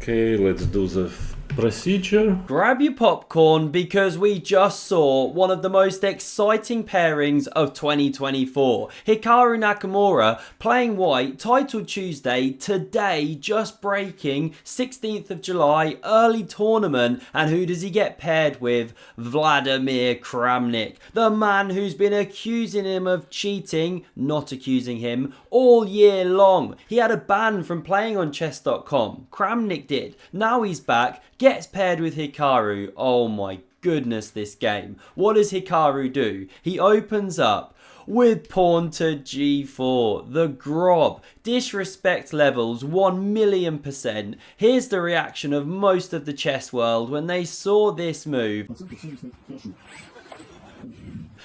Okay, let's do the procedure. Grab your popcorn because we just saw one of the most exciting pairings of 2024. Hikaru Nakamura playing white, titled Tuesday, today just breaking 16th of July, early tournament, and who does he get paired with? VLADIMIR Kramnik, the man who's been accusing him of cheating, not accusing him, all year long. He had a ban from playing on chess.com, Kramnik did, now he's back, gets paired with Hikaru. Oh my goodness, this game. What does Hikaru do? He opens up with pawn to g4, the grob. Disrespect levels 1,000,000%. Here's the reaction of most of the chess world when they saw this move.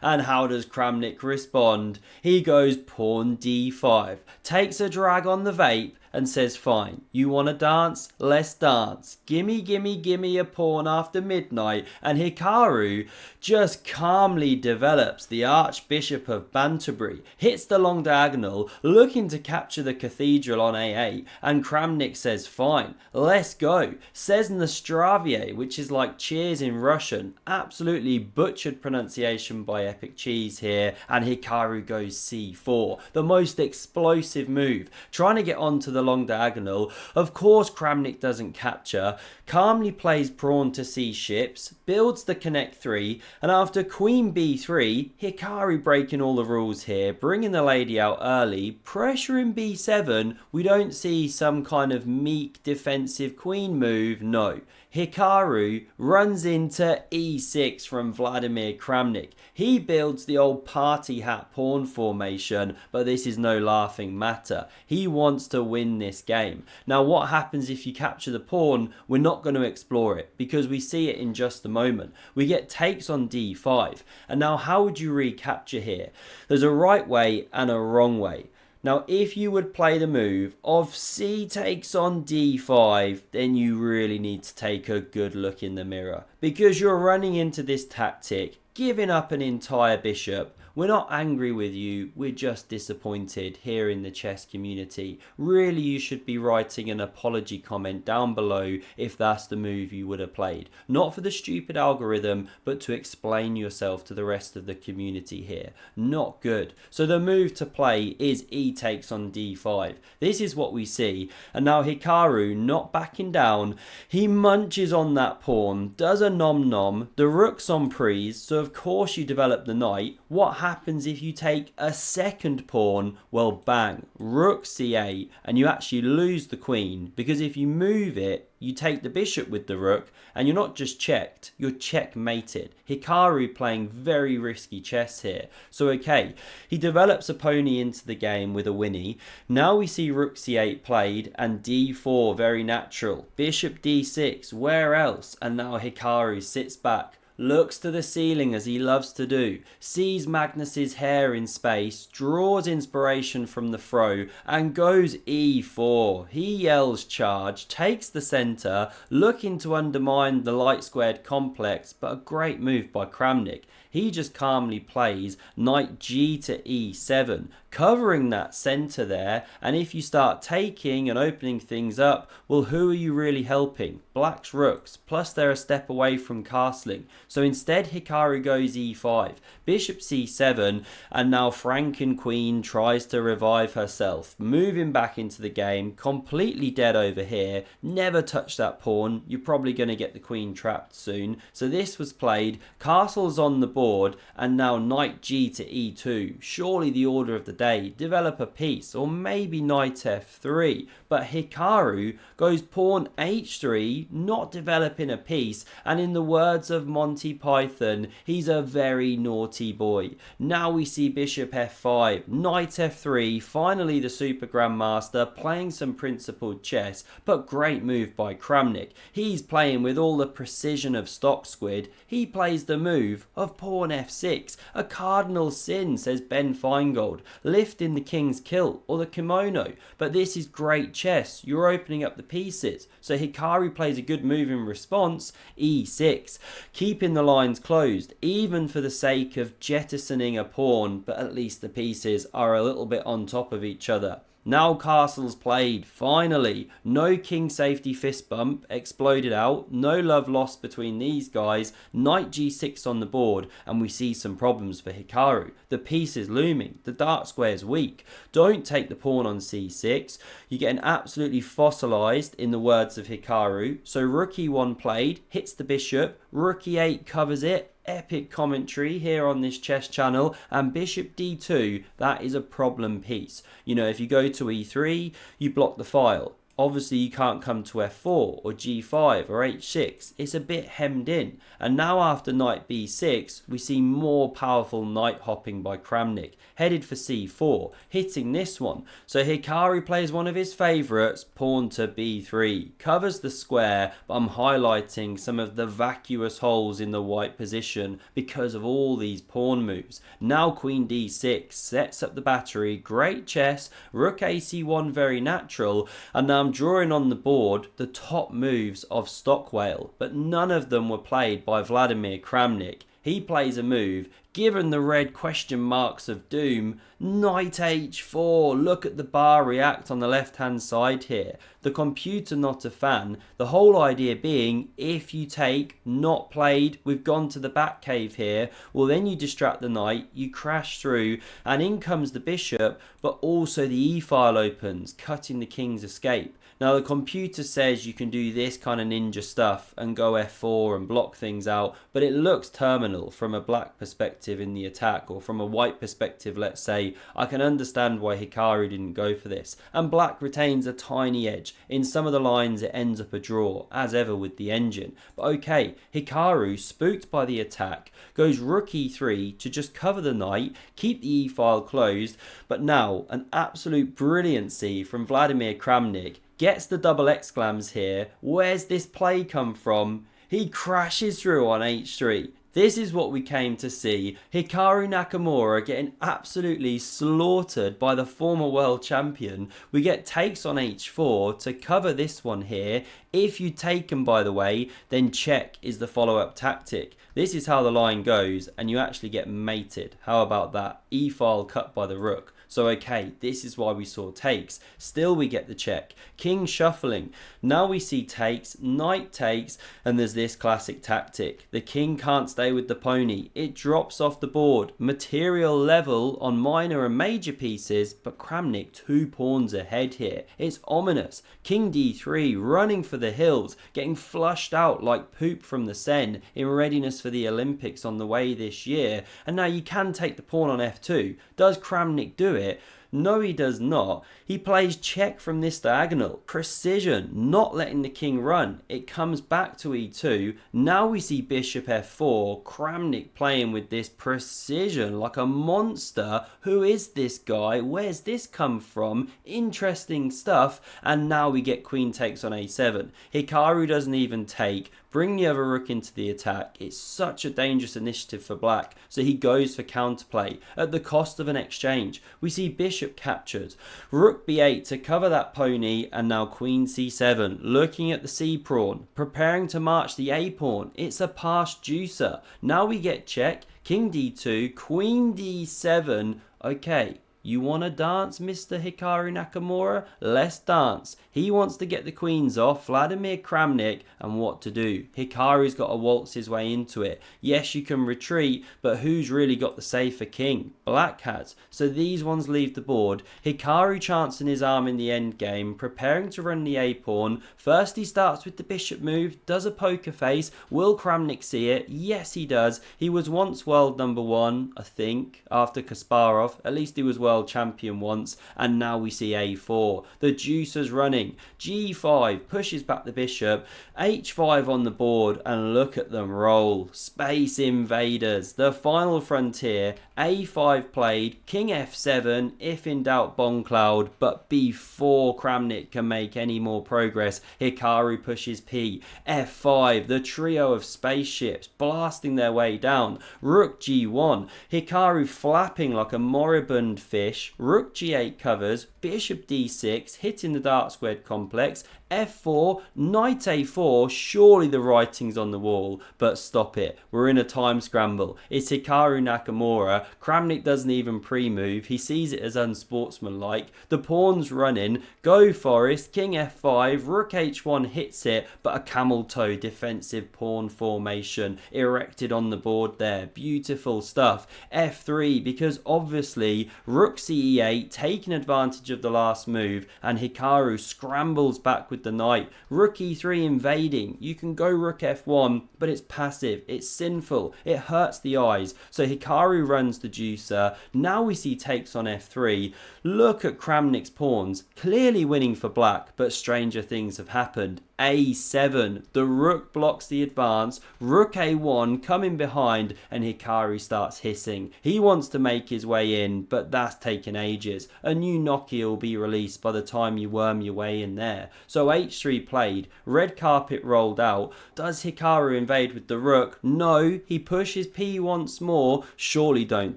And how does Kramnik respond? He goes pawn d5, takes a drag on the vape and says, fine, you want to dance? Let's dance. Gimme, gimme, gimme a pawn after midnight. And Hikaru just calmly develops the Archbishop of Banterbury, hits the long diagonal, looking to capture the cathedral on a8, and Kramnik says, fine, let's go. Says Nastravie, which is like cheers in Russian. Absolutely butchered pronunciation by Epic Cheese here, and Hikaru goes c4, the most explosive move, trying to get onto the long diagonal. Of course Kramnik doesn't capture, calmly plays pawn to c ships, builds the connect 3, and after queen b3, Hikaru breaking all the rules here, bringing the lady out early, pressure in b7, we don't see some kind of meek defensive queen move, no. Hikaru runs into e6 from VLADIMIR Kramnik. He builds the old party hat pawn formation, but this is no laughing matter. He wants to win this game. Now what happens if you capture the pawn? We're not going to explore it because we see it in just a moment. We get takes on d5, and now how would you recapture here? There's a right way and a wrong way. Now, if you would play the move of c takes on d5, then you really need to take a good look in the mirror, because you're running into this tactic, giving up an entire bishop. We're not angry with you, we're just disappointed here in the chess community. Really, you should be writing an apology comment down below if that's the move you would have played. Not for the stupid algorithm, but to explain yourself to the rest of the community here. Not good. So the move to play is e takes on d5. This is what we see. And now Hikaru, not backing down, he munches on that pawn, does a nom nom, the rook's on prise, so of course you develop the knight. What happens if you take a second pawn? Well, bang, rook c8, and you actually lose the queen, because if you move it, you take the bishop with the rook, and you're not just checked, you're checkmated. Hikaru playing very risky chess here. So okay, he develops a pony into the game with a winnie. Now we see rook c8 played, and d4 very natural. Bishop d6, where else? And now Hikaru sits back, looks to the ceiling as he loves to do, sees Magnus's hair in space, draws inspiration from the throw, and goes e4. He yells charge, takes the center, looking to undermine the light squared complex, but a great move by Kramnik. He just calmly plays knight g to e7, covering that center there, and if you start taking and opening things up, well, who are you really helping? Black's rooks, plus they're a step away from castling. So instead Hikaru goes e5, bishop c7, and now Franken Queen tries to revive herself, moving back into the game, completely dead over here, never touch that pawn, you're probably going to get the queen trapped soon. So this was played, castle's on the board, and now knight g to e2, surely the order of the day, develop a piece, or maybe knight f3, but Hikaru goes pawn h3, not developing a piece, and in the words of Monty Python, he's a very naughty boy. Now we see bishop f5, knight f3, finally the super grandmaster playing some principled chess, but great move by Kramnik. He's playing with all the precision of stock squid. He plays the move of pawn f6, a cardinal sin, says Ben Feingold, lifting the king's kilt or the kimono, but this is great chess, you're opening up the pieces. So Hikaru plays a good move in response, e6, keeping the lines closed, even for the sake of jettisoning a pawn, but at least the pieces are a little bit on top of each other. Now castle's played, finally. No king safety fist bump, exploded out. No love lost between these guys. Knight g6 on the board, and we see some problems for Hikaru. The piece is looming. The dark square is weak. Don't take the pawn on c6. You get an absolutely fossilized, in the words of Hikaru. So rook e1 played, hits the bishop. Rook e8 covers it. Epic commentary here on this chess channel, and bishop d2, that is a problem piece. You know, if you go to e3, you block the file. Obviously you can't come to f4 or g5 or h6, it's a bit hemmed in. And now after knight b6, we see more powerful knight hopping by Kramnik, headed for c4, hitting this one. So Hikaru plays one of his favourites, pawn to b3, covers the square, but I'm highlighting some of the vacuous holes in the white position because of all these pawn moves. Now queen d6 sets up the battery, great chess, rook ac1 very natural, and now I'm drawing on the board the top moves of Stockwell, but none of them were played by Vladimir Kramnik. He plays a move, given the red question marks of doom, knight h4, look at the bar react on the left hand side here. The computer not a fan, the whole idea being, if you take, not played, we've gone to the back cave here, well then you distract the knight, you crash through, and in comes the bishop, but also the e-file opens, cutting the king's escape. Now the computer says you can do this kind of ninja stuff and go f4 and block things out, but it looks terminal from a black perspective in the attack, or from a white perspective, let's say. I can understand why Hikaru didn't go for this, and black retains a tiny edge. In some of the lines it ends up a draw, as ever with the engine. But okay, Hikaru, spooked by the attack, goes rook e3 to just cover the knight, keep the e-file closed, but now an absolute brilliancy from Vladimir Kramnik. Gets the double exclams here. Where's this play come from? He crashes through on h3. This is what we came to see. Hikaru Nakamura getting absolutely slaughtered by the former world champion. We get takes on h4 to cover this one here. If you take them, by the way, then check is the follow-up tactic. This is how the line goes, and you actually get mated. How about that? E-file cut by the rook. So okay, this is why we saw takes. Still we get the check. King shuffling. Now we see takes, knight takes, and there's this classic tactic. The king can't stay with the pony. It drops off the board. Material level on minor and major pieces, but Kramnik 2 pawns ahead here. It's ominous. King d3 running for the hills, getting flushed out like poop from the Seine in readiness for the Olympics on the way this year. And now you can take the pawn on f2. Does Kramnik do it? No, he does not. He plays check from this diagonal. Precision, not letting the king run. It comes back to e2. Now we see bishop f4. Kramnik playing with this precision like a monster. Who is this guy? Where's this come from? Interesting stuff. And now we get queen takes on a7. Hikaru doesn't even take. Bring the other rook into the attack. It's such a dangerous initiative for black, so he goes for counterplay at the cost of an exchange. We see bishop captured, rook b8 to cover that pony, and now queen c7, looking at the c pawn, preparing to march the a pawn. It's a pass juicer. Now we get check, king d2, queen d7. Okay, you want to dance, Mr. Hikaru Nakamura? Let's dance. He wants to get the queens off Vladimir Kramnik, and what to do? Hikaru's got to waltz his way into it. Yes, you can retreat, but who's really got the safer king? Black has. So these ones leave the board. Hikaru chancing his arm in the endgame, preparing to run the a-pawn. First he starts with the bishop move, does a poker face. Will Kramnik see it? Yes, he does. He was once world number 1, I think, after Kasparov. At least he was world champion once, and now we see a4. The juicer's running. g5 pushes back the bishop, h5 on the board, and look at them roll. Space invaders. The final frontier. a5 played, king f7, if in doubt bomb cloud, but before Kramnik can make any more progress, Hikaru pushes p, f5, the trio of spaceships blasting their way down, rook g1, Hikaru flapping like a moribund fish, rook g8 covers, bishop d6, hitting the dark squared complex, f4, knight a4, surely the writing's on the wall, but stop it. We're in a time scramble. It's Hikaru Nakamura. Kramnik doesn't even pre-move. He sees it as unsportsmanlike. The pawn's running. Go Forest, king f5, rook h1 hits it, but a camel toe defensive pawn formation erected on the board there. Beautiful stuff. f3, because obviously rook ce8 taking advantage of the last move, and Hikaru scrambles back with the knight. Rook e3 invading. You can go rook f1, but it's passive, it's sinful, it hurts the eyes. So Hikaru runs the juicer. Now we see takes on f3. Look at Kramnik's pawns, clearly winning for black, but stranger things have happened. a7, the rook blocks the advance, rook a1 coming behind, and Hikaru starts hissing. He wants to make his way in, but that's taken ages. A new Nokia will be released by the time you worm your way in there. So h3 played, red carpet rolled out. Does Hikaru invade with the rook? No, he pushes p once more. Surely don't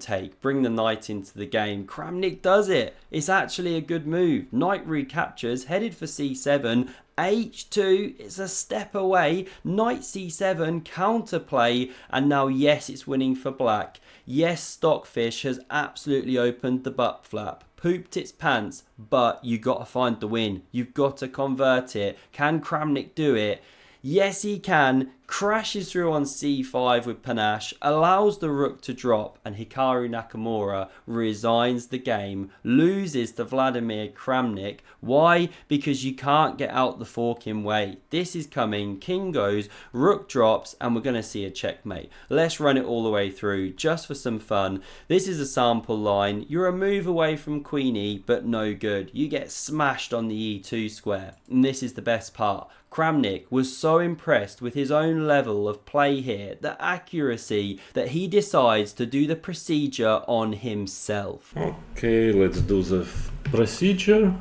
take, bring the knight into the game. Kramnik does it. It's actually a good move. Knight recaptures, headed for c7. h2, it's a step away. Knight c7, counterplay, and now yes, it's winning for black. Yes, Stockfish has absolutely opened the butt flap, pooped its pants, but you got to find the win. You've got to convert it. Can Kramnik do it? Yes, he can. Crashes through on c5 with panache, allows the rook to drop, and Hikaru Nakamura resigns the game, loses to Vladimir Kramnik. Why? Because you can't get out the forking way. This is coming, king goes, rook drops, and we're going to see a checkmate. Let's run it all the way through, just for some fun. This is a sample line. You're a move away from queen e, but no good. You get smashed on the e2 square, and this is the best part. Kramnik was so impressed with his own level of play here, the accuracy, that he decides to do the procedure on himself. Okay, let's do the procedure.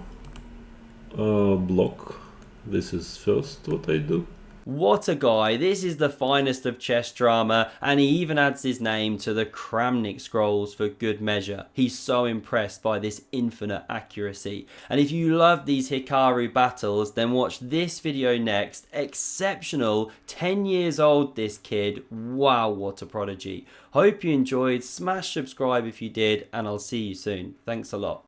Block. This is first what I do. What a guy. This is the finest of chess drama, and he even adds his name to the Kramnik scrolls for good measure. He's so impressed by this infinite accuracy. And if you love these Hikaru battles, then watch this video next. Exceptional, 10 years old this kid. Wow, what a prodigy. Hope you enjoyed. Smash subscribe if you did, and I'll see you soon. Thanks a lot.